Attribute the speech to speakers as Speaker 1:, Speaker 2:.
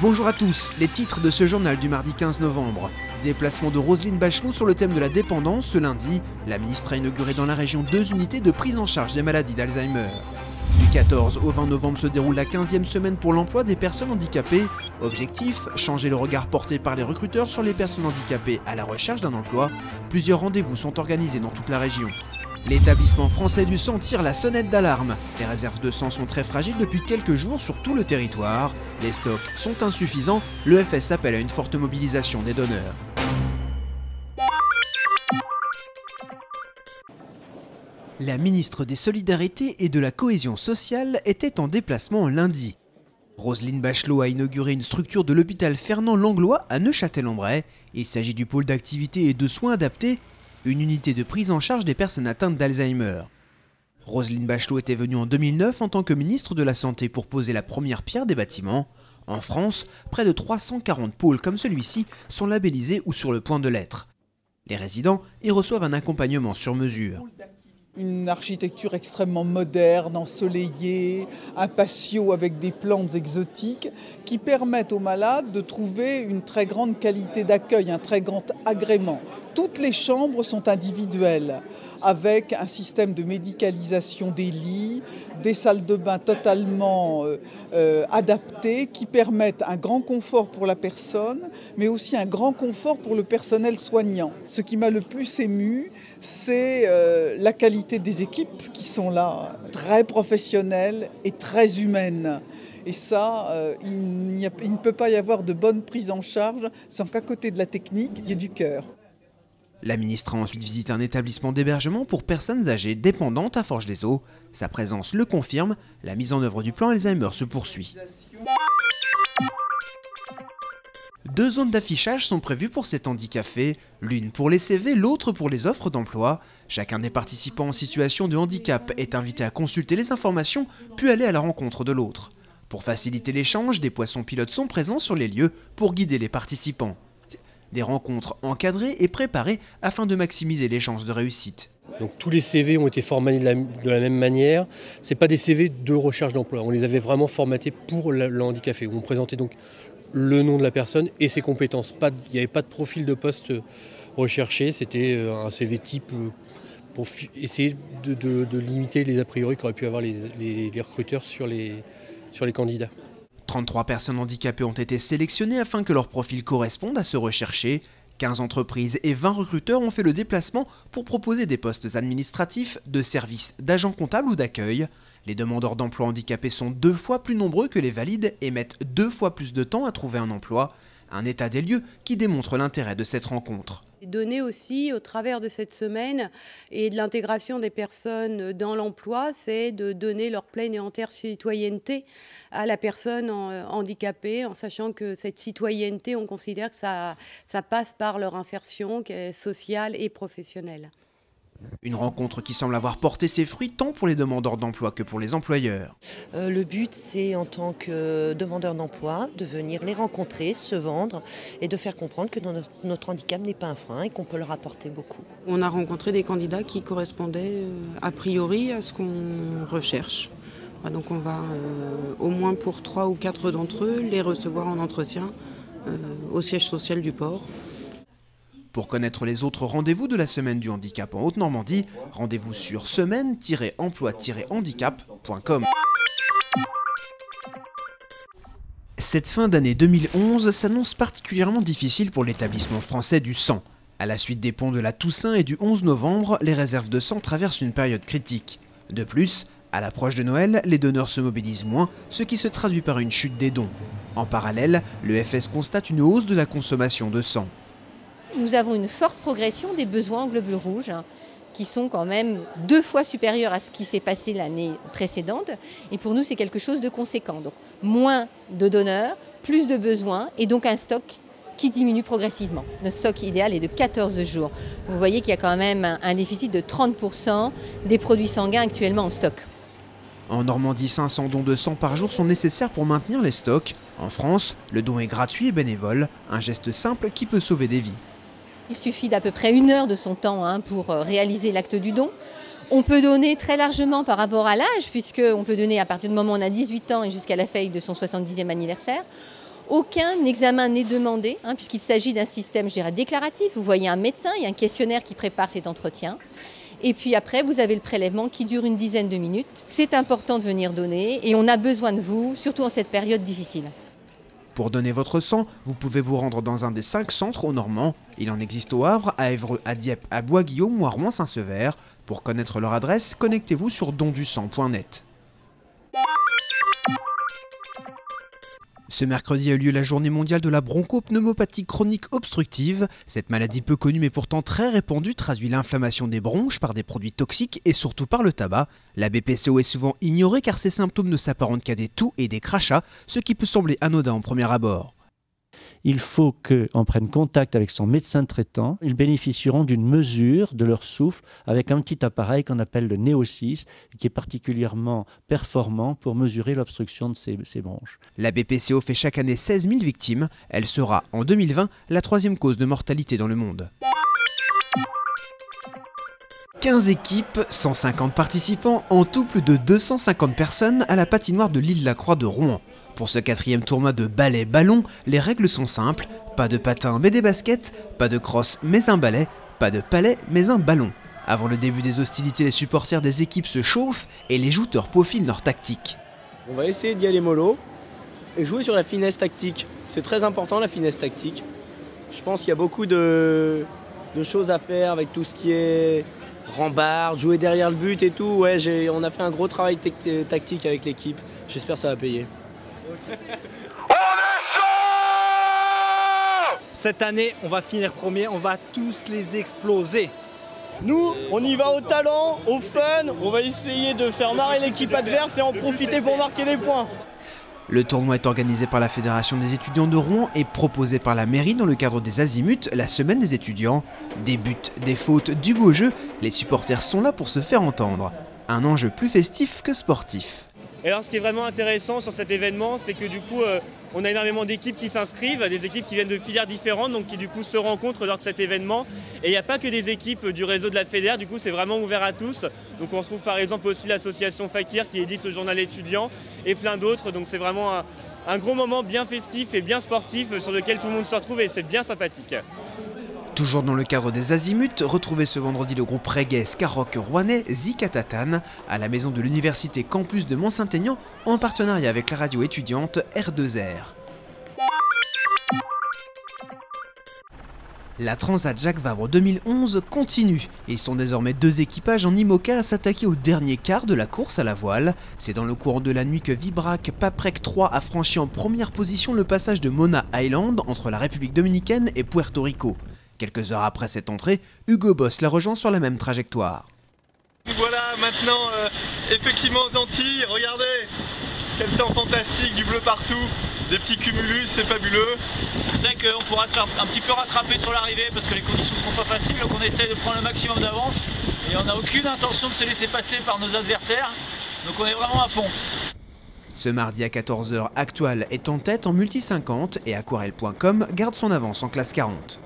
Speaker 1: Bonjour à tous, les titres de ce journal du mardi 15 novembre. Déplacement de Roselyne Bachelot sur le thème de la dépendance ce lundi. La ministre a inauguré dans la région 2 unités de prise en charge des maladies d'Alzheimer. Du 14 au 20 novembre se déroule la 15e semaine pour l'emploi des personnes handicapées. Objectif, changer le regard porté par les recruteurs sur les personnes handicapées à la recherche d'un emploi. Plusieurs rendez-vous sont organisés dans toute la région. L'établissement français du sang tire la sonnette d'alarme. Les réserves de sang sont très fragiles depuis quelques jours sur tout le territoire. Les stocks sont insuffisants. L'EFS appelle à une forte mobilisation des donneurs. La ministre des Solidarités et de la Cohésion sociale était en déplacement lundi. Roselyne Bachelot a inauguré une structure de l'hôpital Fernand Langlois à Neufchâtel-en-Bray. Il s'agit du pôle d'activité et de soins adaptés, une unité de prise en charge des personnes atteintes d'Alzheimer. Roselyne Bachelot était venue en 2009 en tant que ministre de la Santé pour poser la première pierre des bâtiments. En France, près de 340 pôles comme celui-ci sont labellisés ou sur le point de l'être. Les résidents y reçoivent un accompagnement sur mesure.
Speaker 2: Une architecture extrêmement moderne, ensoleillée, un patio avec des plantes exotiques qui permettent aux malades de trouver une très grande qualité d'accueil, un très grand agrément. Toutes les chambres sont individuelles, avec un système de médicalisation des lits, des salles de bain totalement adaptées qui permettent un grand confort pour la personne, mais aussi un grand confort pour le personnel soignant. Ce qui m'a le plus ému, c'est la qualité des équipes qui sont là, très professionnelles et très humaines. Et ça, il ne peut pas y avoir de bonne prise en charge sans qu'à côté de la technique, il y ait du cœur.
Speaker 1: La ministre a ensuite visité un établissement d'hébergement pour personnes âgées dépendantes à Forges-les-Eaux. Sa présence le confirme, la mise en œuvre du plan Alzheimer se poursuit. 2 zones d'affichage sont prévues pour cet handicapé, l'une pour les CV, l'autre pour les offres d'emploi. Chacun des participants en situation de handicap est invité à consulter les informations, puis aller à la rencontre de l'autre. Pour faciliter l'échange, des poissons pilotes sont présents sur les lieux pour guider les participants. Des rencontres encadrées et préparées afin de maximiser les chances de réussite.
Speaker 3: Donc tous les CV ont été formatés de la même manière. Ce n'est pas des CV de recherche d'emploi. On les avait vraiment formatés pour le handicapé. On présentait donc le nom de la personne et ses compétences. Il n'y avait pas de profil de poste recherché. C'était un CV type pour essayer de limiter les a priori qu'auraient pu avoir les recruteurs sur les candidats.
Speaker 1: 33 personnes handicapées ont été sélectionnées afin que leur profil corresponde à ceux recherchés. 15 entreprises et 20 recruteurs ont fait le déplacement pour proposer des postes administratifs, de services, d'agents comptables ou d'accueil. Les demandeurs d'emploi handicapés sont 2 fois plus nombreux que les valides et mettent 2 fois plus de temps à trouver un emploi. Un état des lieux qui démontre l'intérêt de cette rencontre.
Speaker 4: Donner aussi, au travers de cette semaine et de l'intégration des personnes dans l'emploi, c'est de donner leur pleine et entière citoyenneté à la personne handicapée, en sachant que cette citoyenneté, on considère que ça passe par leur insertion sociale et professionnelle.
Speaker 1: Une rencontre qui semble avoir porté ses fruits tant pour les demandeurs d'emploi que pour les employeurs.
Speaker 5: Le but, c'est en tant que demandeur d'emploi de venir les rencontrer, se vendre et de faire comprendre que notre handicap n'est pas un frein et qu'on peut leur apporter beaucoup.
Speaker 6: On a rencontré des candidats qui correspondaient a priori à ce qu'on recherche. Donc on va, au moins pour 3 ou 4 d'entre eux, les recevoir en entretien au siège social du port.
Speaker 1: Pour connaître les autres rendez-vous de la semaine du handicap en Haute-Normandie, rendez-vous sur semaine-emploi-handicap.com. Cette fin d'année 2011 s'annonce particulièrement difficile pour l'établissement français du sang. À la suite des ponts de la Toussaint et du 11 novembre, les réserves de sang traversent une période critique. De plus, à l'approche de Noël, les donneurs se mobilisent moins, ce qui se traduit par une chute des dons. En parallèle, l'EFS constate une hausse de la consommation de sang.
Speaker 7: Nous avons une forte progression des besoins en globules rouges qui sont quand même 2 fois supérieurs à ce qui s'est passé l'année précédente. Et pour nous, c'est quelque chose de conséquent. Donc, moins de donneurs, plus de besoins et donc un stock qui diminue progressivement. Notre stock idéal est de 14 jours. Vous voyez qu'il y a quand même un déficit de 30% des produits sanguins actuellement en stock.
Speaker 1: En Normandie, 500 dons de sang par jour sont nécessaires pour maintenir les stocks. En France, le don est gratuit et bénévole, un geste simple qui peut sauver des vies.
Speaker 7: Il suffit d'à peu près 1 heure de son temps pour réaliser l'acte du don. On peut donner très largement par rapport à l'âge, puisqu'on peut donner à partir du moment où on a 18 ans et jusqu'à la veille de son 70e anniversaire. Aucun examen n'est demandé, puisqu'il s'agit d'un système, je dirais, déclaratif. Vous voyez un médecin, il y a un questionnaire qui prépare cet entretien. Et puis après, vous avez le prélèvement qui dure une dizaine de minutes. C'est important de venir donner et on a besoin de vous, surtout en cette période difficile.
Speaker 1: Pour donner votre sang, vous pouvez vous rendre dans un des 5 centres au Normand. Il en existe au Havre, à Évreux, à Dieppe, à Bois-Guillaume ou à Rouen-Saint-Sever. Pour connaître leur adresse, connectez-vous sur dondusang.net. Ce mercredi a eu lieu la journée mondiale de la bronchopneumopathie chronique obstructive. Cette maladie peu connue mais pourtant très répandue traduit l'inflammation des bronches par des produits toxiques et surtout par le tabac. La BPCO est souvent ignorée car ses symptômes ne s'apparentent qu'à des toux et des crachats, ce qui peut sembler anodin en premier abord.
Speaker 8: Il faut qu'on prenne contact avec son médecin traitant. Ils bénéficieront d'une mesure de leur souffle avec un petit appareil qu'on appelle le Néo6, qui est particulièrement performant pour mesurer l'obstruction de ces bronches.
Speaker 1: La BPCO fait chaque année 16 000 victimes. Elle sera, en 2020, la 3e cause de mortalité dans le monde. 15 équipes, 150 participants, en tout plus de 250 personnes à la patinoire de l'Île-la-Croix de Rouen. Pour ce 4e tournoi de ballet-ballon, les règles sont simples. Pas de patins mais des baskets, pas de crosse mais un balai, pas de palais mais un ballon. Avant le début des hostilités, les supporters des équipes se chauffent et les jouteurs peaufinent leur tactique.
Speaker 9: On va essayer d'y aller mollo et jouer sur la finesse tactique. C'est très important la finesse tactique. Je pense qu'il y a beaucoup de choses à faire avec tout ce qui est rambarde, jouer derrière le but et tout. Ouais, on a fait un gros travail tactique avec l'équipe. J'espère que ça va payer.
Speaker 10: On est chaud! Cette année, on va finir premier, on va tous les exploser.
Speaker 9: Nous, on y va au talent, au fun, on va essayer de faire marrer l'équipe adverse et en profiter pour marquer des points.
Speaker 1: Le tournoi est organisé par la Fédération des étudiants de Rouen et proposé par la mairie dans le cadre des Azimuts, la semaine des étudiants. Des buts, des fautes, du beau jeu, les supporters sont là pour se faire entendre. Un enjeu plus festif que sportif.
Speaker 11: Et alors ce qui est vraiment intéressant sur cet événement, c'est que du coup on a énormément d'équipes qui s'inscrivent, des équipes qui viennent de filières différentes, donc qui du coup se rencontrent lors de cet événement. Et il n'y a pas que des équipes du réseau de la Fédère, du coup c'est vraiment ouvert à tous. Donc on retrouve par exemple aussi l'association Fakir qui édite le journal étudiant et plein d'autres. Donc c'est vraiment un gros moment bien festif et bien sportif sur lequel tout le monde se retrouve et c'est bien sympathique.
Speaker 1: Toujours dans le cadre des Azimuts, retrouvez ce vendredi le groupe reggae ska-rock rouennais Zikatatan à la maison de l'université campus de Mont-Saint-Aignan en partenariat avec la radio étudiante R2R. La Transat Jacques Vabre 2011 continue. Ils sont désormais 2 équipages en IMOCA à s'attaquer au dernier quart de la course à la voile. C'est dans le courant de la nuit que Vibrac Paprec 3 a franchi en première position le passage de Mona Island entre la République dominicaine et Puerto Rico. Quelques heures après cette entrée, Hugo Boss la rejoint sur la même trajectoire.
Speaker 12: Voilà maintenant effectivement aux Antilles, regardez quel temps fantastique, du bleu partout, des petits cumulus, c'est fabuleux.
Speaker 13: On sait qu'on pourra se faire un petit peu rattraper sur l'arrivée parce que les conditions ne seront pas faciles, donc on essaie de prendre le maximum d'avance et on n'a aucune intention de se laisser passer par nos adversaires, donc on est vraiment à fond.
Speaker 1: Ce mardi à 14 h, Actual est en tête en multi 50 et Aquarelle.com garde son avance en classe 40.